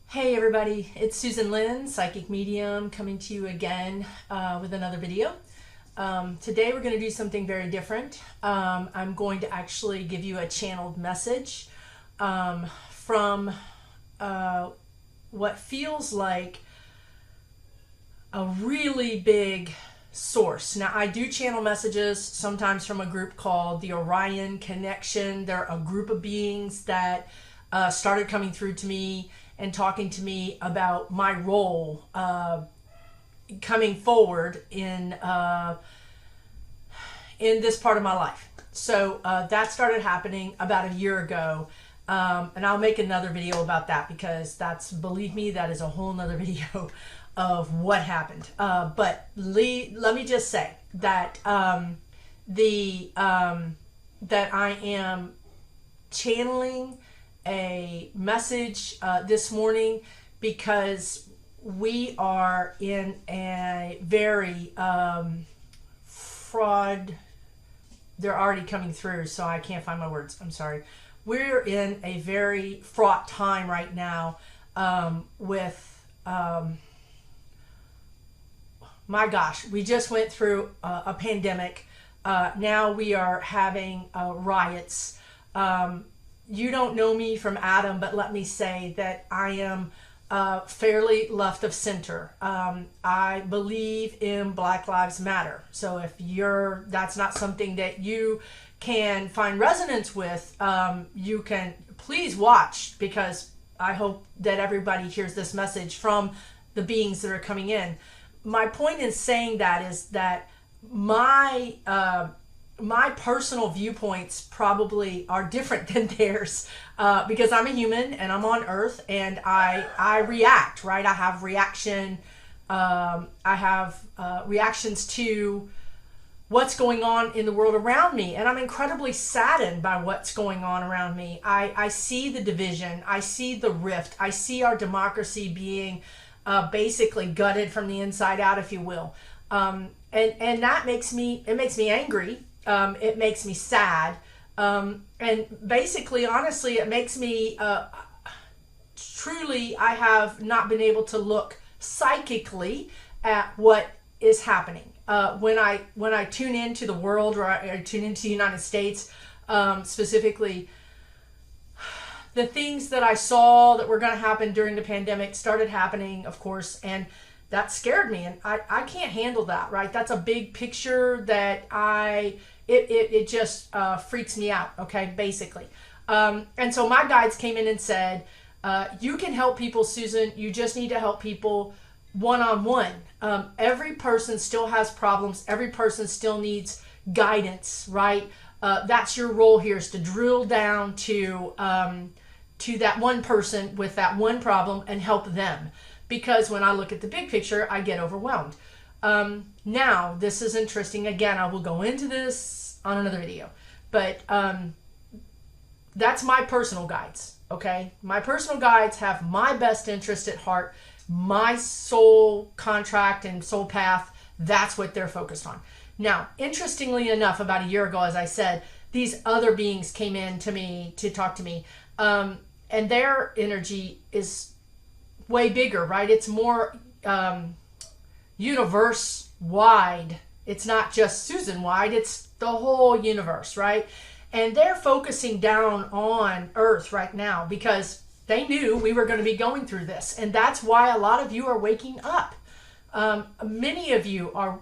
Hey everybody, it's Lynn, psychic medium, coming to you again with another video. Today we're going to do something very different. I'm going to actually give you a channeled message from what feels like a really big source. Now, I do channel messages sometimes from a group called the Orion Connection. They're a group of beings that started coming through to me and talking to me about my role coming forward in this part of my life. So that started happening about a year ago, and I'll make another video about that because believe me, that is a whole nother video of what happened. But let me just say that that I am channeling a message this morning because we are in a very fraud. They're already coming through, so I can't find my words. I'm sorry. We're in a very fraught time right now with my gosh, we just went through a pandemic. Now we are having riots. You don't know me from Adam, but let me say that I am fairly left of center. I believe in Black Lives Matter. So if that's not something that you can find resonance with, you can please watch, because I hope that everybody hears this message from the beings that are coming in. My point in saying that is that my personal viewpoints probably are different than theirs because I'm a human and I'm on Earth, and I react, right? I have reaction. I have reactions to what's going on in the world around me, and I'm incredibly saddened by what's going on around me. I see the division. I see the rift. I see our democracy being basically gutted from the inside out, if you will. And that makes me angry. It makes me sad. And basically, honestly, it makes me truly, I have not been able to look psychically at what is happening. When I tune into the world, or I tune into the United States, specifically, the things that I saw that were going to happen during the pandemic started happening, of course, and that scared me, and I can't handle that, right? That's a big picture that it just freaks me out, okay, basically. And so my guides came in and said, you can help people, Susan. You just need to help people one-on-one. Every person still has problems. Every person still needs guidance, right? That's your role here, is to drill down to that one person with that one problem and help them. Because when I look at the big picture, I get overwhelmed. Now, this is interesting. Again, I will go into this on another video. But that's my personal guides, okay? My personal guides have my best interest at heart, my soul contract and soul path. That's what they're focused on. Now, interestingly enough, about a year ago, as I said, these other beings came in to me to talk to me. And their energy is way bigger, right? It's more universe wide. It's not just Susan wide, it's the whole universe, right? And they're focusing down on Earth right now because they knew we were going to be going through this. And that's why a lot of you are waking up. Many of you are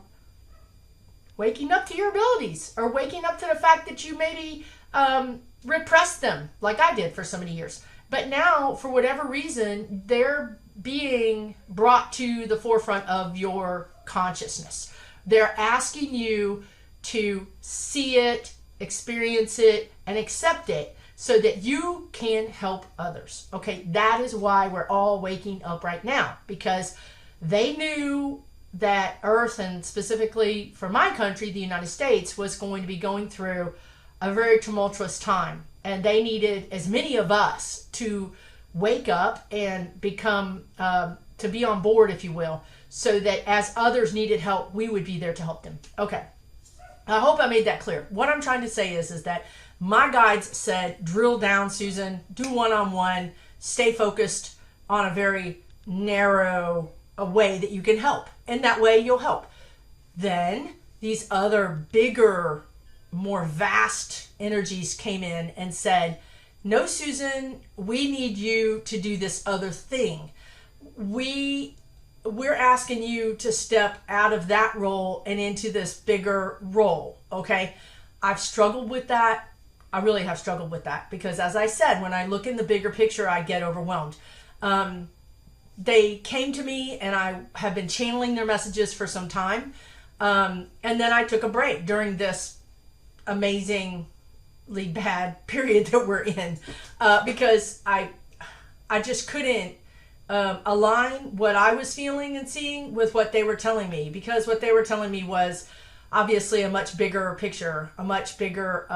waking up to your abilities, or waking up to the fact that you maybe repressed them like I did for so many years. But now, for whatever reason, they're being brought to the forefront of your consciousness. They're asking you to see it, experience it, and accept it so that you can help others. Okay, that is why we're all waking up right now, because they knew that Earth, and specifically for my country, the United States, was going to be going through a very tumultuous time. And they needed as many of us to wake up and become, to be on board, if you will, so that as others needed help, we would be there to help them. Okay. I hope I made that clear. What I'm trying to say is that my guides said, drill down, Susan, do one-on-one, stay focused, on a very narrow a way that you can help, and that way you'll help. Then these other bigger, more vast energies came in and said, no, Susan, we need you to do this other thing. We're asking you to step out of that role and into this bigger role. Okay, I've struggled with that. I really have struggled with that because, as I said, when I look in the bigger picture, I get overwhelmed. They came to me, and I have been channeling their messages for some time. And then I took a break during this amazingly bad period that we're in, because I just couldn't align what I was feeling and seeing with what they were telling me, because what they were telling me was obviously a much bigger picture, a much bigger,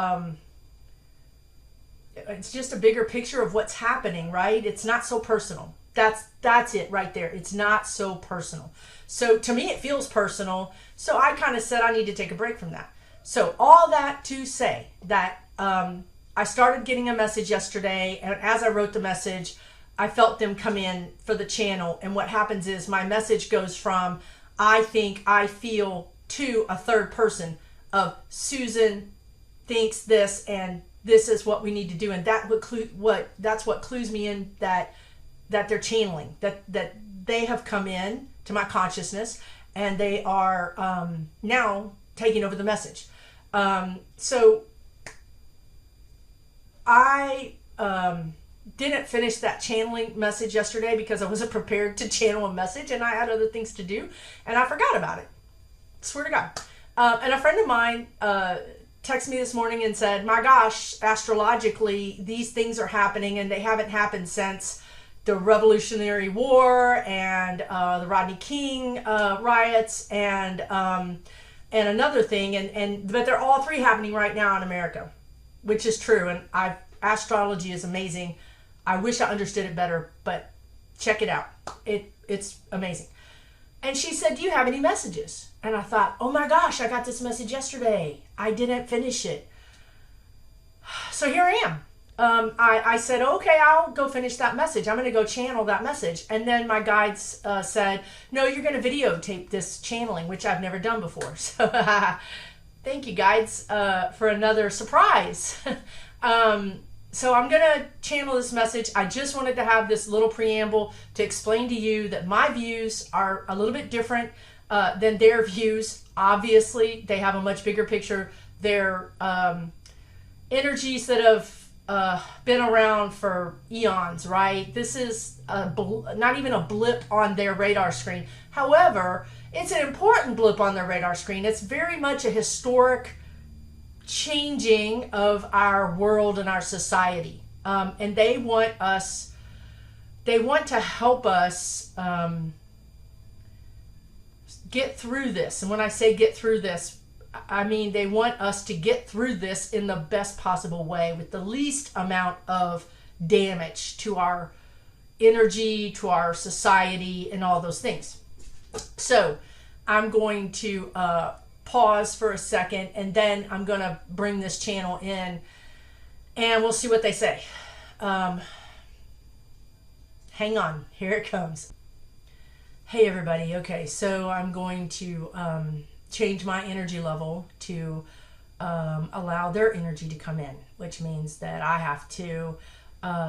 it's just a bigger picture of what's happening, right? It's not so personal. That's it right there. It's not so personal. So to me, it feels personal. So I kind of said I need to take a break from that. So all that to say that I started getting a message yesterday, and as I wrote the message, I felt them come in for the channel. And what happens is my message goes from I think, I feel, to a third person of Susan thinks this, and this is what we need to do. And that's what clues me in that they're channeling, that they have come in to my consciousness, and they are now taking over the message. So I didn't finish that channeling message yesterday because I wasn't prepared to channel a message, and I had other things to do, and I forgot about it. Swear to God. And a friend of mine texted me this morning and said, my gosh, astrologically, these things are happening, and they haven't happened since the Revolutionary War and the Rodney King riots and another thing, but they're all three happening right now in America, which is true. And astrology is amazing. I wish I understood it better, but check it out. It's amazing. And she said, do you have any messages? And I thought, oh my gosh, I got this message yesterday. I didn't finish it. So here I am. I said, okay, I'll go finish that message. I'm going to go channel that message. And then my guides said, no, you're going to videotape this channeling, which I've never done before. So thank you, guides, for another surprise. So I'm going to channel this message. I just wanted to have this little preamble to explain to you that my views are a little bit different than their views. Obviously, they have a much bigger picture. They're energies that have been around for eons, right? This is not even a blip on their radar screen. However, it's an important blip on their radar screen. It's very much a historic changing of our world and our society. And they want to help us get through this. And when I say get through this, I mean, they want us to get through this in the best possible way with the least amount of damage to our energy, to our society, and all those things. So I'm going to pause for a second, and then I'm going to bring this channel in, and we'll see what they say. Hang on. Here it comes. Hey, everybody. Okay, so I'm going to change my energy level to allow their energy to come in, which means that I have to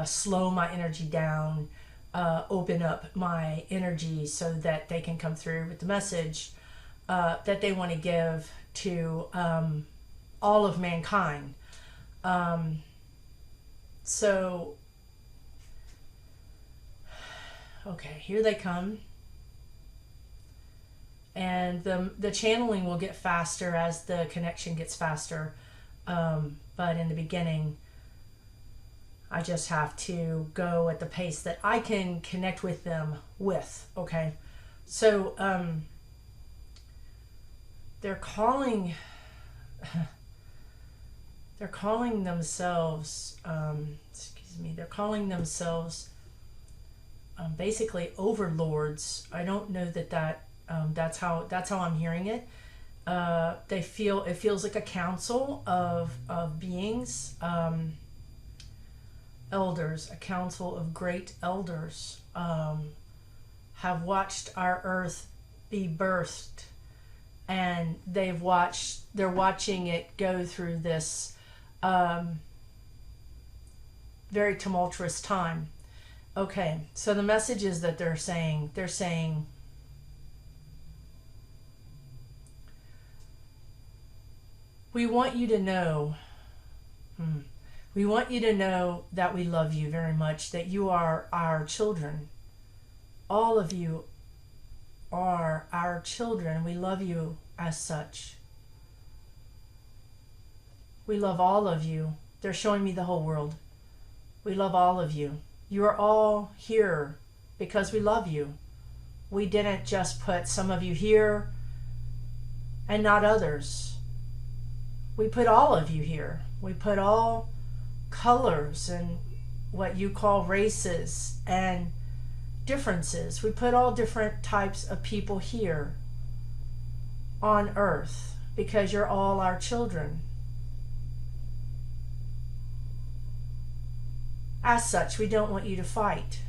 slow my energy down, open up my energy so that they can come through with the message that they want to give to all of mankind. So, okay, here they come. And the channeling will get faster as the connection gets faster. But in the beginning, I just have to go at the pace that I can connect with them with. Okay. So they're calling themselves, they're calling themselves basically overlords. I don't know that that's how I'm hearing it. It feels like a council of beings. elders, a council of great elders, have watched our earth be birthed, and they're watching it go through this very tumultuous time. Okay, so the messages that they're saying, we want you to know, we want you to know that we love you very much, that you are our children. All of you are our children. We love you as such. We love all of you. They're showing me the whole world. We love all of you. You are all here because we love you. We didn't just put some of you here and not others. We put all of you here. We put all colors and what you call races and differences. We put all different types of people here on earth because you're all our children. As such, we don't want you to fight.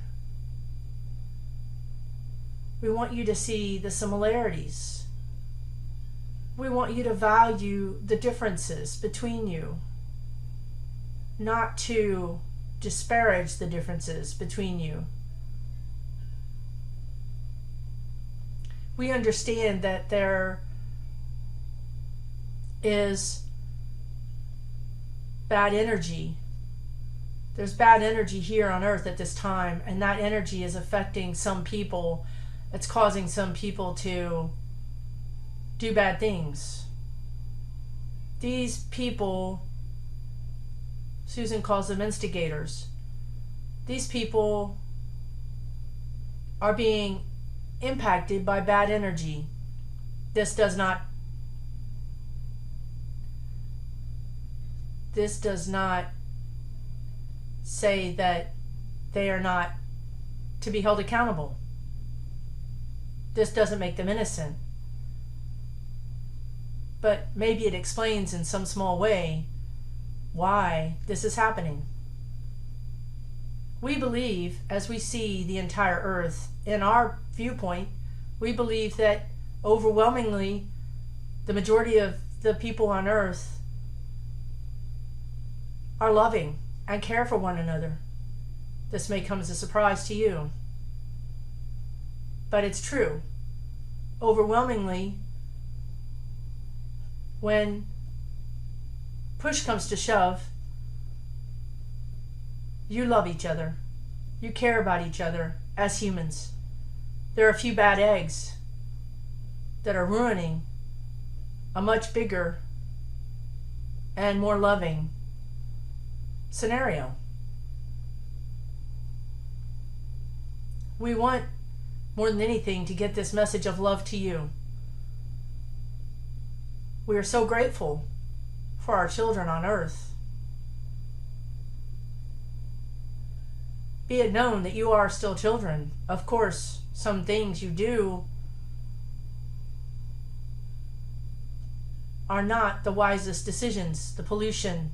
We want you to see the similarities. We want you to value the differences between you, not to disparage the differences between you. We understand that there is bad energy. There's bad energy here on earth at this time, and that energy is affecting some people. It's causing some people to do bad things. These people, Susan calls them instigators. These people are being impacted by bad energy. This does not say that they are not to be held accountable. This doesn't make them innocent. But maybe it explains in some small way why this is happening. We believe, as we see the entire earth, in our viewpoint, we believe that overwhelmingly the majority of the people on earth are loving and care for one another. This may come as a surprise to you, but it's true. Overwhelmingly, when push comes to shove, you love each other. You care about each other as humans. There are a few bad eggs that are ruining a much bigger and more loving scenario. We want, more than anything, to get this message of love to you. We are so grateful for our children on earth. Be it known that you are still children. Of course, some things you do are not the wisest decisions. The pollution,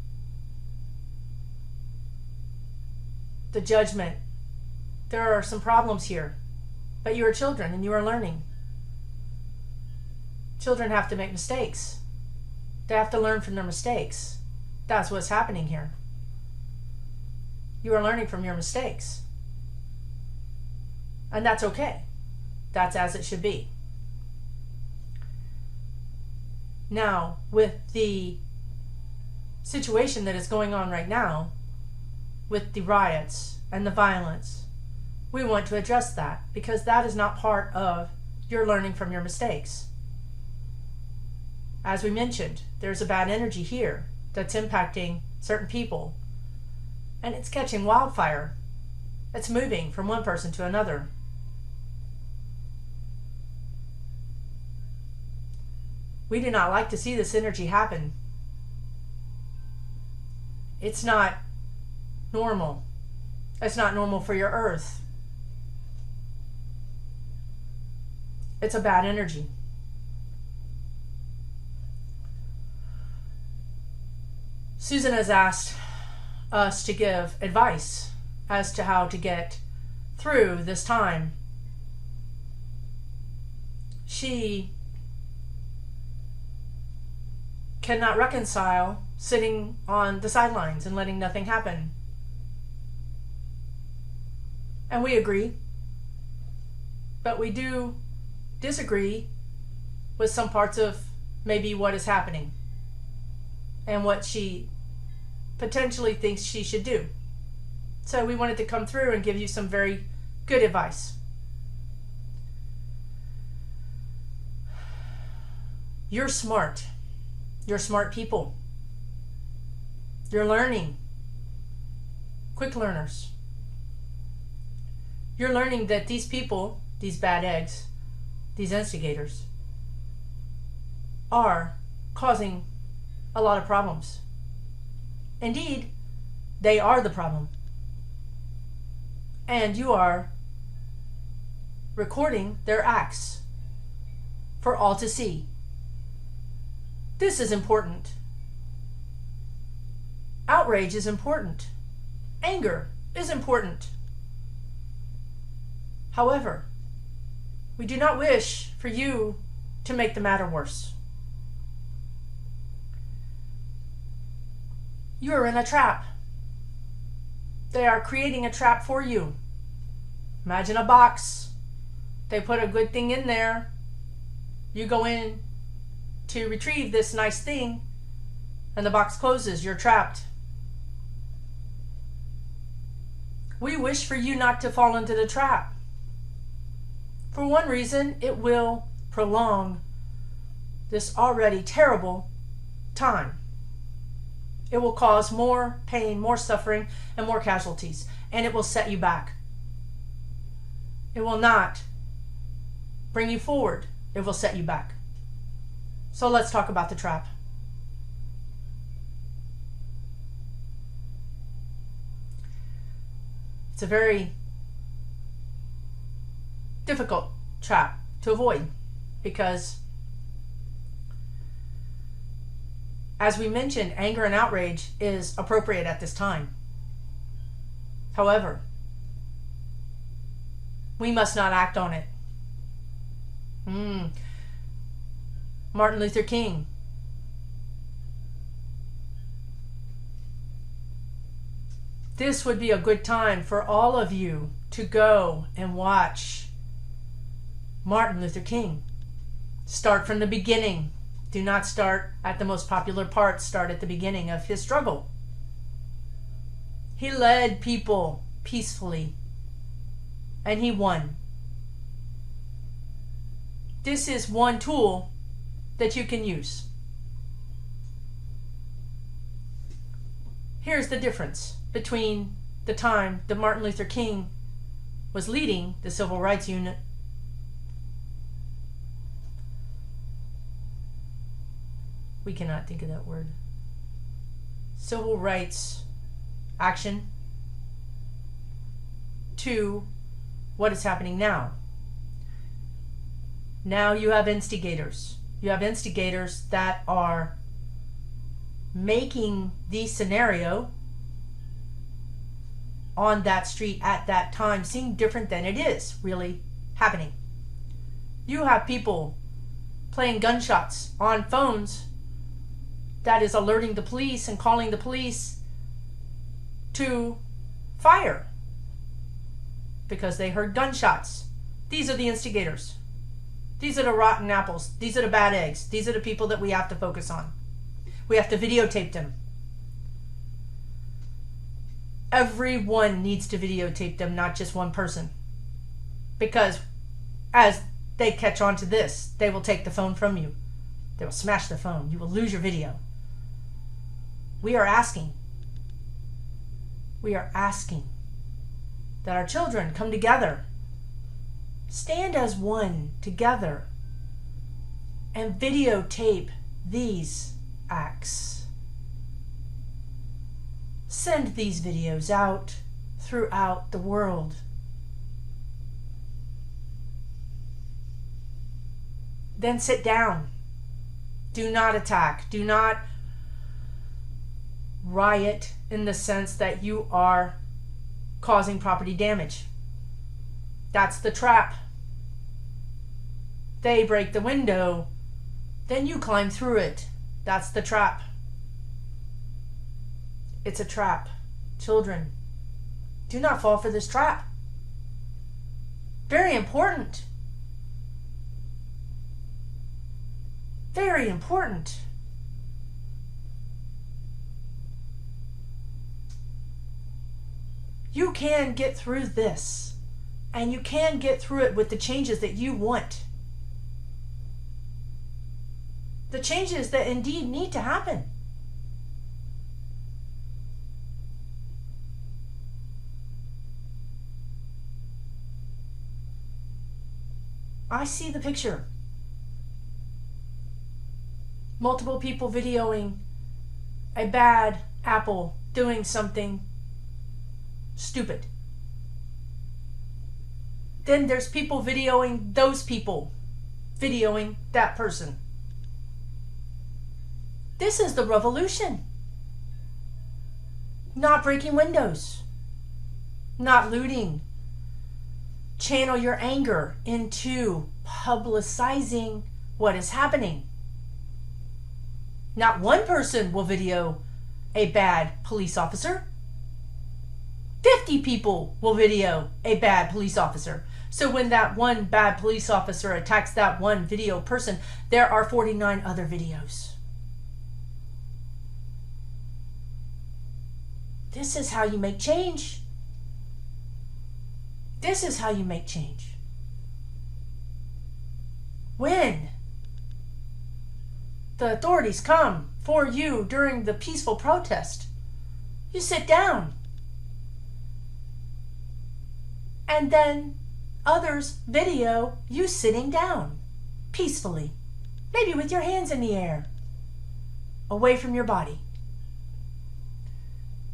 the judgment. There are some problems here. But you are children and you are learning. Children have to make mistakes. They have to learn from their mistakes. That's what's happening here. You are learning from your mistakes. And that's okay. That's as it should be. Now, with the situation that is going on right now, with the riots and the violence, we want to address that because that is not part of your learning from your mistakes. As we mentioned, there's a bad energy here that's impacting certain people, and it's catching wildfire. It's moving from one person to another. We do not like to see this energy happen. It's not normal. It's not normal for your earth. It's a bad energy. Susan has asked us to give advice as to how to get through this time. She cannot reconcile sitting on the sidelines and letting nothing happen. And we agree, but we do disagree with some parts of maybe what is happening and what she potentially thinks she should do. So we wanted to come through and give you some very good advice. You're smart. You're smart people. You're learning. Quick learners. You're learning that these people, these bad eggs, these instigators, are causing a lot of problems. Indeed, they are the problem. And you are recording their acts for all to see. This is important. Outrage is important. Anger is important. However, we do not wish for you to make the matter worse. You are in a trap. They are creating a trap for you. Imagine a box. They put a good thing in there. You go in to retrieve this nice thing, and the box closes. You're trapped. We wish for you not to fall into the trap. For one reason, it will prolong this already terrible time. It will cause more pain, more suffering, and more casualties, and it will set you back. It will not bring you forward. It will set you back. So let's talk about the trap. It's a very difficult trap to avoid because, as we mentioned, anger and outrage is appropriate at this time. However, we must not act on it. Martin Luther King. This would be a good time for all of you to go and watch Martin Luther King. Start from the beginning. Do not start at the most popular part. Start at the beginning of his struggle. He led people peacefully, and he won. This is one tool that you can use. Here's the difference between the time that Martin Luther King was leading the Civil Rights Unit we cannot think of that word. Civil rights action to what is happening now. Now you have instigators. You have instigators that are making the scenario on that street at that time seem different than it is really happening. You have people playing gunshots on phones that is alerting the police and calling the police to fire because they heard gunshots. These are the instigators. These are the rotten apples. These are the bad eggs. These are the people that we have to focus on. We have to videotape them. Everyone needs to videotape them, not just one person. Because as they catch on to this, they will take the phone from you. They will smash the phone. You will lose your video. We are asking that our children come together, stand as one together, and videotape these acts. Send these videos out throughout the world. Then sit down. Do not attack. Do not riot in the sense that you are causing property damage. That's the trap. They break the window, then you climb through it. That's the trap. It's a trap. Children, do not fall for this trap. Very important. Very important. You can get through this, and you can get through it with the changes that you want. The changes that indeed need to happen. I see the picture. Multiple people videoing a bad apple doing something stupid. Then there's people videoing those people videoing that person. This is the revolution. Not breaking windows. Not looting. Channel your anger into publicizing what is happening. Not one person will video a bad police officer. 50 people will video a bad police officer. So when that one bad police officer attacks that one video person, there are 49 other videos. This is how you make change. This is how you make change. When the authorities come for you during the peaceful protest, you sit down. And then others video you sitting down peacefully, maybe with your hands in the air, away from your body.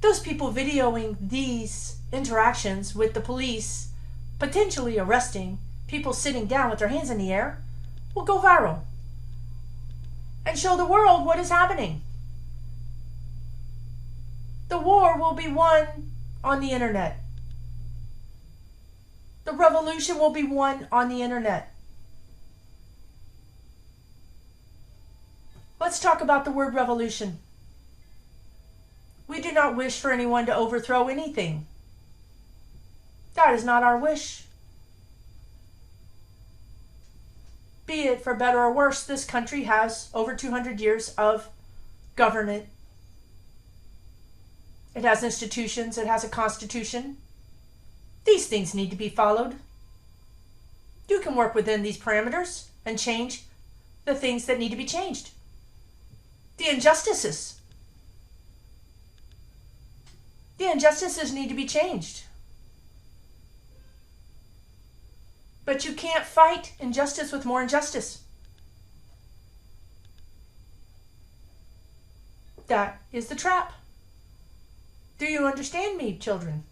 Those people videoing these interactions with the police, potentially arresting people sitting down with their hands in the air, will go viral and show the world what is happening. The war will be won on the internet. The revolution will be won on the internet. Let's talk about the word revolution. We do not wish for anyone to overthrow anything. That is not our wish. Be it for better or worse, this country has over 200 years of government. It has institutions, it has a constitution. These things need to be followed. You can work within these parameters and change the things that need to be changed. The injustices. The injustices need to be changed. But you can't fight injustice with more injustice. That is the trap. Do you understand me, children?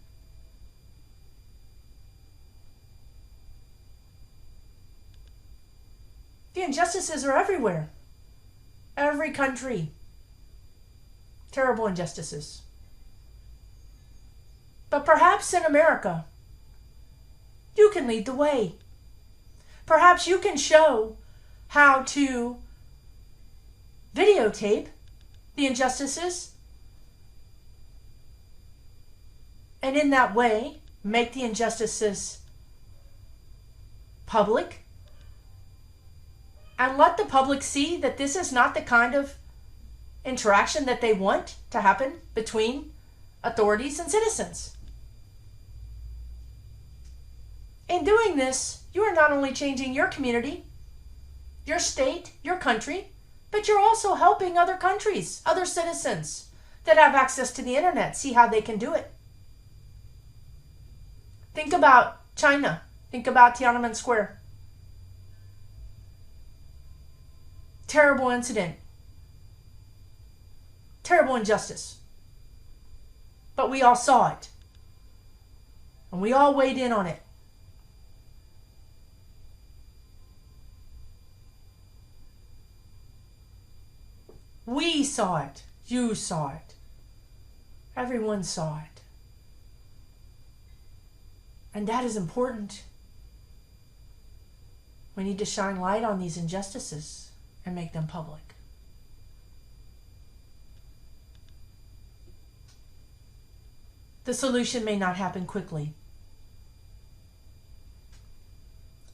The injustices are everywhere. Every country. Terrible injustices. But perhaps in America, you can lead the way. Perhaps you can show how to videotape the injustices and in that way make the injustices public and let the public see that this is not the kind of interaction that they want to happen between authorities and citizens. In doing this, you are not only changing your community, your state, your country, but you're also helping other countries, other citizens that have access to the internet, see how they can do it. Think about China. Think about Tiananmen Square. Terrible incident. Terrible injustice. But we all saw it. And we all weighed in on it. We saw it. You saw it. Everyone saw it. And that is important. We need to shine light on these injustices and make them public. The solution may not happen quickly.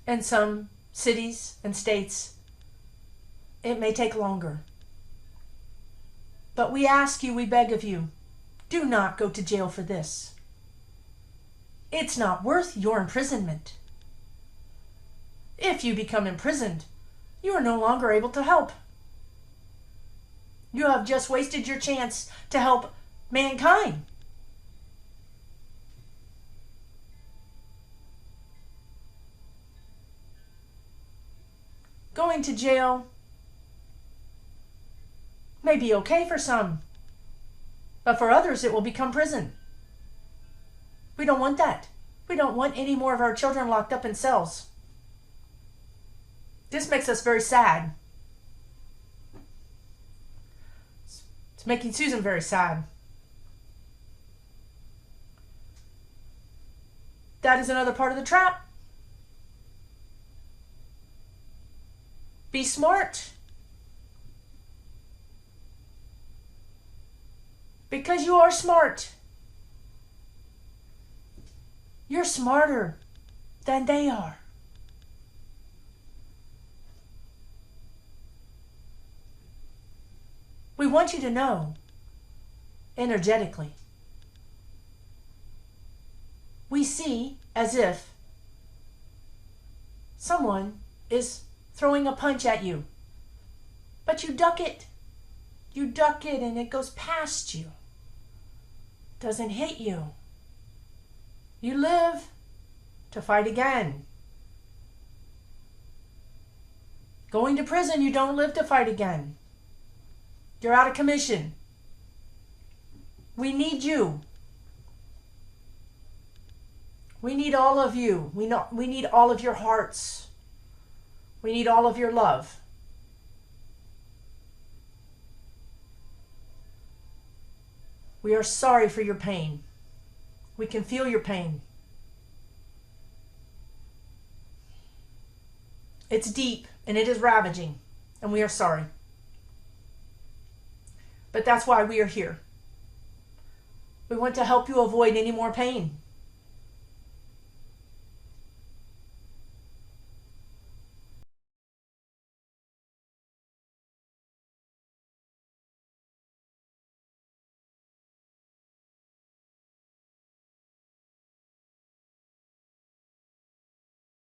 In some cities and states, it may take longer. But we ask you, we beg of you, do not go to jail for this. It's not worth your imprisonment. If you become imprisoned, you are no longer able to help. You have just wasted your chance to help mankind. Going to jail may be okay for some, but for others it will become prison. We don't want that. We don't want any more of our children locked up in cells. This makes us very sad. It's making Susan very sad. That is another part of the trap. Be smart. Because you are smart. You're smarter than they are. We want you to know, energetically, we see as if someone is throwing a punch at you, but you duck it. You duck it and it goes past you. Doesn't hit you. You live to fight again. Going to prison, you don't live to fight again. You're out of commission. We need you. We need all of you. We need all of your hearts. We need all of your love. We are sorry for your pain. We can feel your pain. It's deep and it is ravaging, and we are sorry. But that's why we are here. We want to help you avoid any more pain.